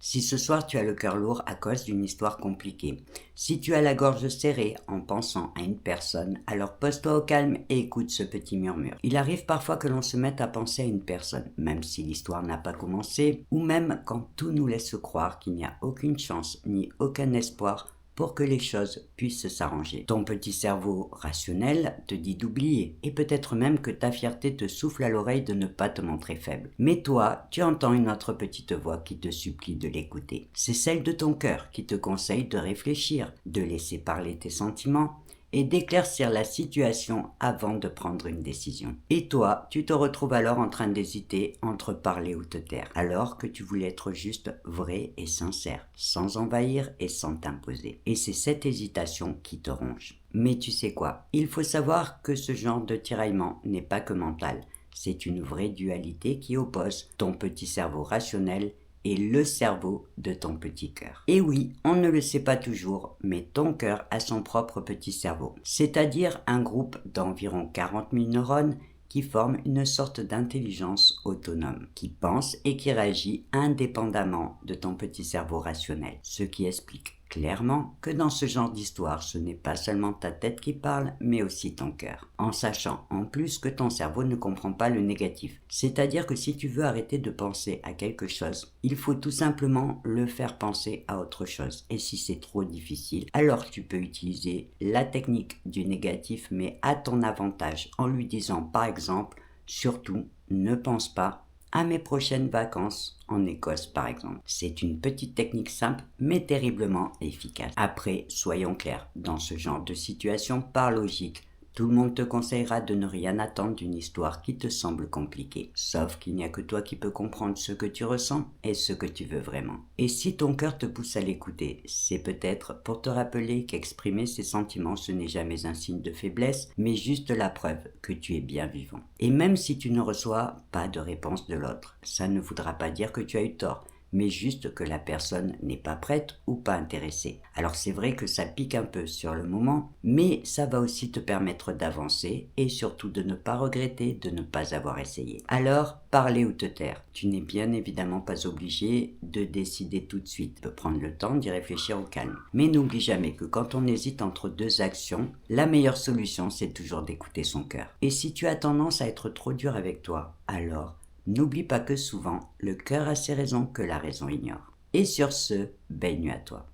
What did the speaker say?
Si ce soir tu as le cœur lourd à cause d'une histoire compliquée, si tu as la gorge serrée en pensant à une personne, alors pose-toi au calme et écoute ce petit murmure. Il arrive parfois que l'on se mette à penser à une personne, même si l'histoire n'a pas commencé, ou même quand tout nous laisse croire qu'il n'y a aucune chance ni aucun espoir pour que les choses puissent s'arranger. Ton petit cerveau rationnel te dit d'oublier, et peut-être même que ta fierté te souffle à l'oreille de ne pas te montrer faible. Mais toi, tu entends une autre petite voix qui te supplie de l'écouter. C'est celle de ton cœur qui te conseille de réfléchir, de laisser parler tes sentiments, et d'éclaircir la situation avant de prendre une décision. Et toi, tu te retrouves alors en train d'hésiter entre parler ou te taire, alors que tu voulais être juste vrai et sincère, sans envahir et sans t'imposer. Et c'est cette hésitation qui te ronge. Mais tu sais quoi? Il faut savoir que ce genre de tiraillement n'est pas que mental. C'est une vraie dualité qui oppose ton petit cerveau rationnel et le cerveau de ton petit cœur. Et oui, on ne le sait pas toujours, mais ton cœur a son propre petit cerveau, c'est-à-dire un groupe d'environ 40 000 neurones qui forment une sorte d'intelligence autonome, qui pense et qui réagit indépendamment de ton petit cerveau rationnel, ce qui explique clairement que dans ce genre d'histoire, ce n'est pas seulement ta tête qui parle, mais aussi ton cœur. En sachant en plus que ton cerveau ne comprend pas le négatif. C'est-à-dire que si tu veux arrêter de penser à quelque chose, il faut tout simplement le faire penser à autre chose. Et si c'est trop difficile, alors tu peux utiliser la technique du négatif, mais à ton avantage, en lui disant par exemple, surtout, ne pense pas à mes prochaines vacances en Écosse par exemple. C'est une petite technique simple mais terriblement efficace. Après, soyons clairs, dans ce genre de situation, par logique, tout le monde te conseillera de ne rien attendre d'une histoire qui te semble compliquée. Sauf qu'il n'y a que toi qui peux comprendre ce que tu ressens et ce que tu veux vraiment. Et si ton cœur te pousse à l'écouter, c'est peut-être pour te rappeler qu'exprimer ses sentiments ce n'est jamais un signe de faiblesse, mais juste la preuve que tu es bien vivant. Et même si tu ne reçois pas de réponse de l'autre, ça ne voudra pas dire que tu as eu tort, mais juste que la personne n'est pas prête ou pas intéressée. Alors c'est vrai que ça pique un peu sur le moment, mais ça va aussi te permettre d'avancer et surtout de ne pas regretter de ne pas avoir essayé. Alors, parler ou te taire. Tu n'es bien évidemment pas obligé de décider tout de suite. Tu peux prendre le temps d'y réfléchir au calme. Mais n'oublie jamais que quand on hésite entre deux actions, la meilleure solution c'est toujours d'écouter son cœur. Et si tu as tendance à être trop dur avec toi, alors n'oublie pas que souvent, le cœur a ses raisons que la raison ignore. Et sur ce, belle nuit à toi.